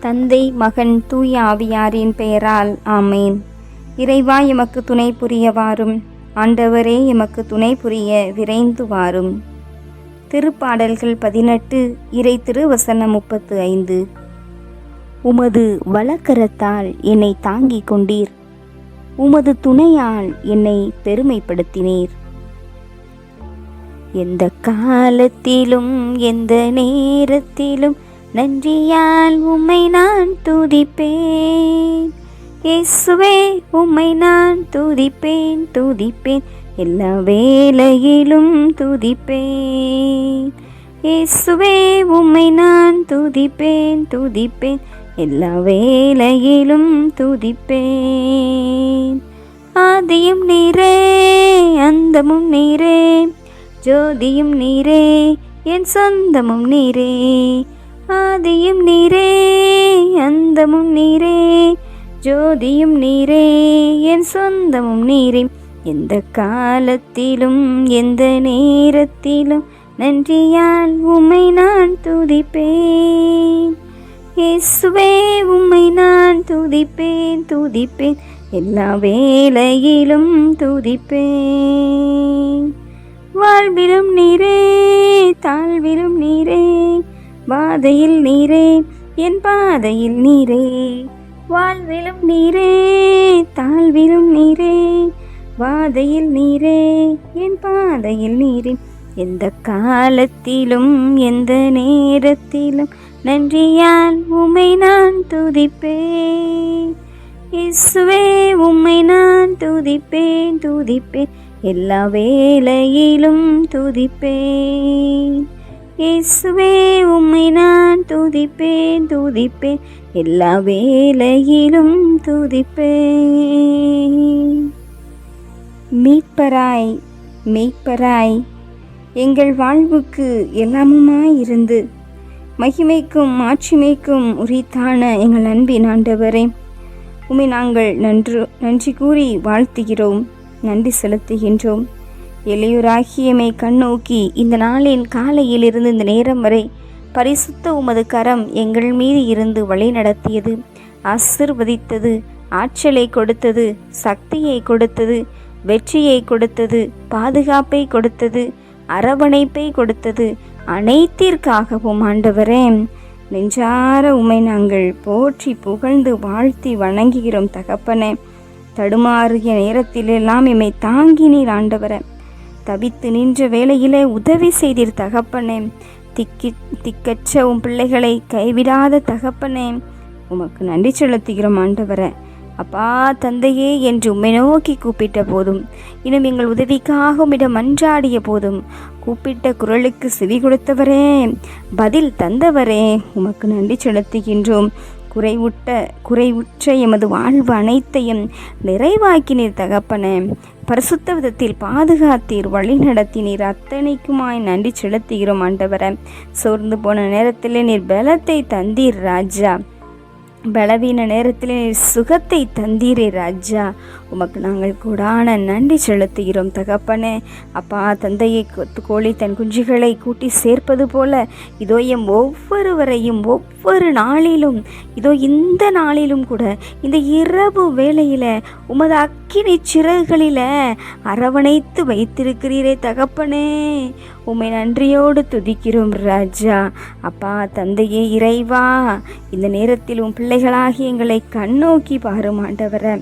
தந்தை, மகன், தூய ஆவியாரின் பெயரால் ஆமேன். இறைவா, எமக்கு துணை புரிய வாரும். ஆண்டவரே, எமக்கு துணை புரிய விரைந்து வாரும். திருப்பாடல்கள் 18, இறை திருவசனம் 35. உமது வலக்கரத்தால் என்னை தாங்கிக் கொண்டீர், உமது துணையால் என்னை பெருமைப்படுத்தினீர். எந்த காலத்திலும் எந்த நேரத்திலும் நன்றியால் உம்மை நான் துதிப்பேன். இயேசுவே, உம்மை நான் துதிப்பேன் துதிப்பேன், எல்லா வேளையிலும் துதிப்பேன். இயேசுவே, உம்மை நான் துதிப்பேன் துதிப்பேன், எல்லா வேளையிலும் துதிப்பேன். ஆதியும் நீரே, அந்தமும் நீரே, ஜோதியும் நீரே, என் சொந்தமும் நீரே. ஆதியும் நீரே, அந்தமும் நீரே, ஜோதியும் நீரே, என் சொந்தமும் நீரே. எந்த காலத்திலும் எந்த நேரத்திலும் நன்றியால் உம்மை நான் துதிப்பேன். இயேசுவே, உம்மை நான் துதிப்பேன் துதிப்பேன், எல்லா வேளையிலும் துதிப்பேன். வாழ்விலும் நீரே, தாழ்விலும் நீரே, பாதையில் நீரே, என் பாதையில் நீரே. வாழ்விலும் நீரே, தாழ்விலும் நீரே, பாதையில் நீரே, என் பாதையில் நீரே. எந்த காலத்திலும் எந்த நேரத்திலும் நன்றியால் உம்மை நான் துதிப்பேன். இயேசுவே, உம்மை நான் துதிப்பேன் துதிப்பேன், எல்லா வேளையிலும் துதிப்பேன். இயேசுவே, உம்மை நான் துதிப்பேன் துதிப்பேன், எல்லா வேளையிலும் துதிப்பேன். மீட்பராய் மெய்ப்பராய் எங்கள் வாழ்வுக்கு எல்லாமுமாயிருந்து மகிமைக்கும் மாட்சிமைக்கும் உரித்தான எங்கள் அன்பின் ஆண்டவரே, உம்மை நாங்கள் நன்றி கூறி வாழ்த்துகிறோம், நன்றி செலுத்துகின்றோம். எளியூராகியமை கண்ணோக்கி இந்த நாளின் காலையிலிருந்து இந்த நேரம் வரை பரிசுத்த உமது கரம் எங்கள் மீது இருந்து வழி நடத்தியது, ஆசிர்வதித்தது, ஆற்றலை கொடுத்தது, சக்தியை கொடுத்தது, வெற்றியை கொடுத்தது, பாதுகாப்பை கொடுத்தது, அரவணைப்பை கொடுத்தது. அனைத்திற்காகவும் ஆண்டவரே, நெஞ்சார உம்மை நாங்கள் போற்றி புகழ்ந்து வாழ்த்தி வணங்குகிறோம் தகப்பனே. தடுமாறிய நேரத்திலெல்லாம் எம்மை தாங்கினீர் ஆண்டவரே. தவித்து நின்ற வேளையிலே உதவி செய்தீர் தகப்பனே. திக்கற்ற உம் பிள்ளைகளை கைவிடாத தகப்பனே, உமக்கு நன்றி செலுத்துகிறோம் ஆண்டவரே. அப்பா, தந்தையே என்று உம்மை நோக்கி கூப்பிட்ட போதும், இன்னும் எங்கள் உதவிக்காக உம்மிடம் மன்றாடிய போதும், கூப்பிட்ட குரலுக்கு செவி கொடுத்தவரே, பதில் தந்தவரே, உமக்கு நன்றி செலுத்துகின்றோம். குறைவுற்ற எமது வாழ்வு அனைத்தையும் நிறைவாக்கினீர் தகப்பனே. பரிசுத்த விதத்தில் பாதுகாத்தீர், வழி நடத்தினீர். அத்தனைக்குமாய் நன்றி செலுத்துகிறோம் ஆண்டவரே. சோர்ந்து போன நேரத்திலே நீர் பலத்தை தந்தீர் ராஜா. பலவீன நேரத்தில் நீர் சுகத்தை தந்தீரே ராஜா. உமக்கு நாங்கள் கூடான நன்றி செலுத்துகிறோம் தகப்பனே. அப்பா, தந்தையை கோழி தன் குஞ்சுகளை கூட்டி சேர்ப்பது போல இதோ எம் ஒவ்வொருவரையும் ஒவ்வொரு நாளிலும், இதோ இந்த நாளிலும் கூட இந்த இரவு வேளையில் உமது அக்கினி சிறகுகளில் அரவணைத்து வைத்திருக்கிறீரே தகப்பனே. உம்மை நன்றியோடு துதிக்கிறோம் ராஜா. அப்பா, தந்தையே, இறைவா, இந்த நேரத்தில் உன் பிள்ளைகளாகி எங்களை கண்ணோக்கி பாரும் ஆண்டவரே.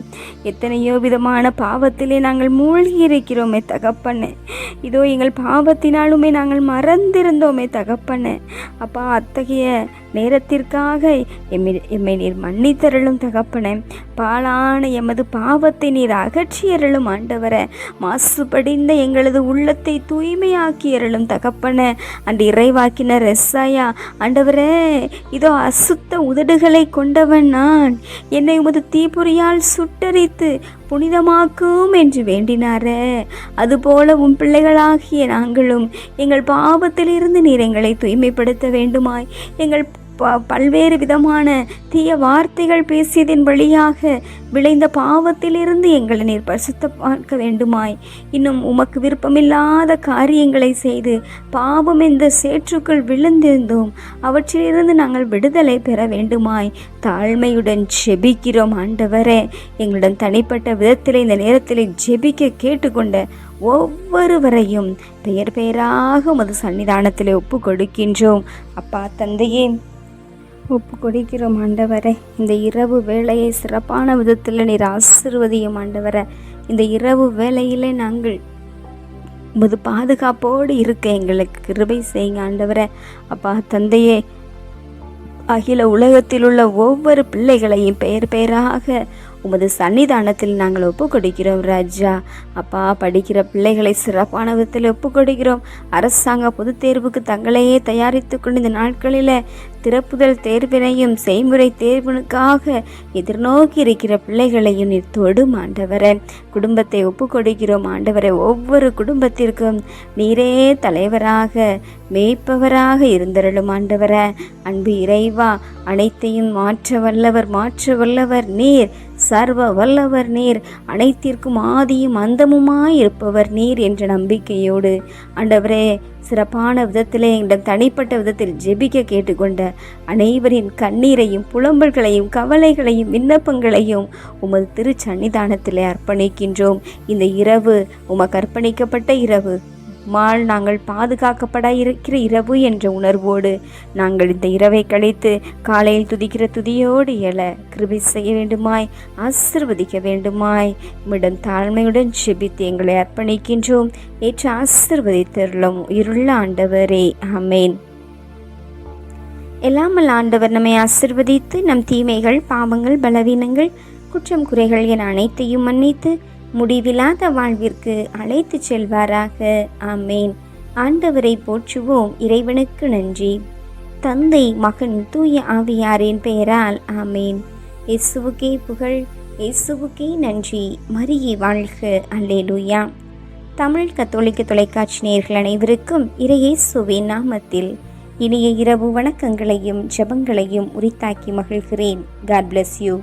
எத்தனையோ விதமான பாவத்திலே நாங்கள் மூழ்கி இருக்கிறோமே தகப்பனே. இதோ எங்கள் பாவத்தினாலுமே நாங்கள் மறந்திருந்தோமே தகப்பனே. அப்பா, அத்தகைய நேரத்திற்காக எம்மை நீர் மன்னித்தருளும் தகப்பனே. பாழான எமது பாவத்தை நீர் அகற்றியருளும் ஆண்டவரே. மாசுபடிந்த எங்களது உள்ளத்தை தூய்மையாக்கியருளும் தகப்பனே. அன்று இறைவாக்கினர் எஸ்ஐயா ஆண்டவரே, இதோ அசுத்த உதடுகளை கொண்டவன் நான், என்னை உமது தீபொறியால் சுட்டரித்து புனிதமாக்கும் என்று வேண்டினாரே. அதுபோல உன் பிள்ளைகளாகிய நாங்களும் எங்கள் பாவத்திலிருந்து நீர் எங்களை தூய்மைப்படுத்த வேண்டுமாய், எங்கள் பல்வேறு விதமான தீய வார்த்தைகள் பேசியதின் வழியாக விளைந்த பாவத்திலிருந்து எங்களை நீர் பரிசுத்தமாக்க வேண்டுமாய். இன்னும் உமக்கு விருப்பமில்லாத காரியங்களை செய்து பாவம் என்ற சேற்றுக்குள் விழுந்திருந்தோம், அவற்றிலிருந்து நாங்கள் விடுதலை பெற வேண்டுமாய் தாழ்மையுடன் ஜெபிக்கிறோம் ஆண்டவரே. எங்களுடன் தனிப்பட்ட விதத்தில் இந்த நேரத்தில் ஜெபிக்க கேட்டுக்கொண்ட ஒவ்வொருவரையும் பெயர் பெயராக உமது சன்னிதானத்தில் ஒப்பு கொடுக்கின்றோம். அப்பா தந்தையே, ஒப்பு கொடுக்கிறோம் ஆண்டவரே. இந்த இரவு வேளையை சிறப்பான விதத்தில் நீர் ஆசீர்வதியும் ஆண்டவரே. இந்த இரவு வேளையிலே நாங்கள் உமது பாதுகாப்போடு இருக்க எங்களுக்கு கிருபை செய்யுங்க ஆண்டவரே. அப்பா தந்தையே, அகில உலகத்தில் உள்ள ஒவ்வொரு பிள்ளைகளையும் பெயர் பெயராக உமது சன்னிதானத்தில் நாங்கள் ஒப்பு கொடுக்கிறோம் ராஜா. அப்பா, படிக்கிற பிள்ளைகளை சிறப்பான விதத்தில் ஒப்பு கொடுக்கிறோம். அரசாங்க பொதுத் தேர்வுக்கு தங்களையே தயாரித்து கொண்டு இந்த நாட்களில் திறப்புதல் தேர்வினையும் செய்முறை தேர்வுக்காக எதிர்நோக்கி இருக்கிற பிள்ளைகளையும் நீர் தொடும் ஆண்டவரே. குடும்பத்தை ஒப்பு கொடுக்கிறோம் ஆண்டவரே. ஒவ்வொரு குடும்பத்திற்கும் நீரே தலைவராக மேய்ப்பவராக இருந்தருளும் ஆண்டவரே. அன்பு இறைவா, அனைத்தையும் மாற்ற வல்லவர் நீர், சர்வ வல்லவர் நீர், அனைத்திற்கும் ஆதியும் அந்தமுமாய் இருப்பவர் நீர் என்ற நம்பிக்கையோடு ஆண்டவரே சிறப்பான விதத்திலே எங்களிடம் தனிப்பட்ட விதத்தில் ஜெபிக்க கேட்டுக்கொண்ட அனைவரின் கண்ணீரையும் புலம்பல்களையும் கவலைகளையும் விண்ணப்பங்களையும் உமது திருச்சன்னிதானத்திலே அர்ப்பணிக்கின்றோம். இந்த இரவு உமக்கு அர்ப்பணிக்கப்பட்ட இரவு, நாங்கள் பாதுகாக்கப்பட இருக்கிற இரவு என்ற உணர்வோடு நாங்கள் இந்த இரவை கழித்து காலையில் துதிக்கிற துதியோடு எழ கிருபை செய்ய வேண்டுமாய், ஆசீர்வதிக்க வேண்டுமாய் உம்மிடம் தாழ்மையுடன் ஜெபித்து எங்களை அர்ப்பணிக்கின்றோம். ஏற்று ஆசீர்வதித்தருளும் உயிருள்ள ஆண்டவரே, ஆமேன். எல்லாமல் ஆண்டவர் நம்மை ஆசீர்வதித்து நம் தீமைகள், பாவங்கள், பலவீனங்கள், குற்றம் குறைகள் என அனைத்தையும் மன்னித்து முடிவில்லாத வாழ்விற்கு அழைத்து செல்வாராக. ஆமேன். ஆண்டவரை போற்றுவோம். இறைவனுக்கு நன்றி. தந்தை, மகன், தூய ஆவியாரின் பெயரால் ஆமேன். இயேசுவுக்கே புகழ், இயேசுவுக்கே நன்றி. மரியே வாழ்க. அல்லேலூயா. தமிழ் கத்தோலிக்க தொலைக்காட்சி நேயர்கள் அனைவருக்கும் இறையேசுவின் நாமத்தில் இனிய இரவு வணக்கங்களையும் ஜெபங்களையும் உரித்தாக்கி மகிழ்கிறேன். God bless you.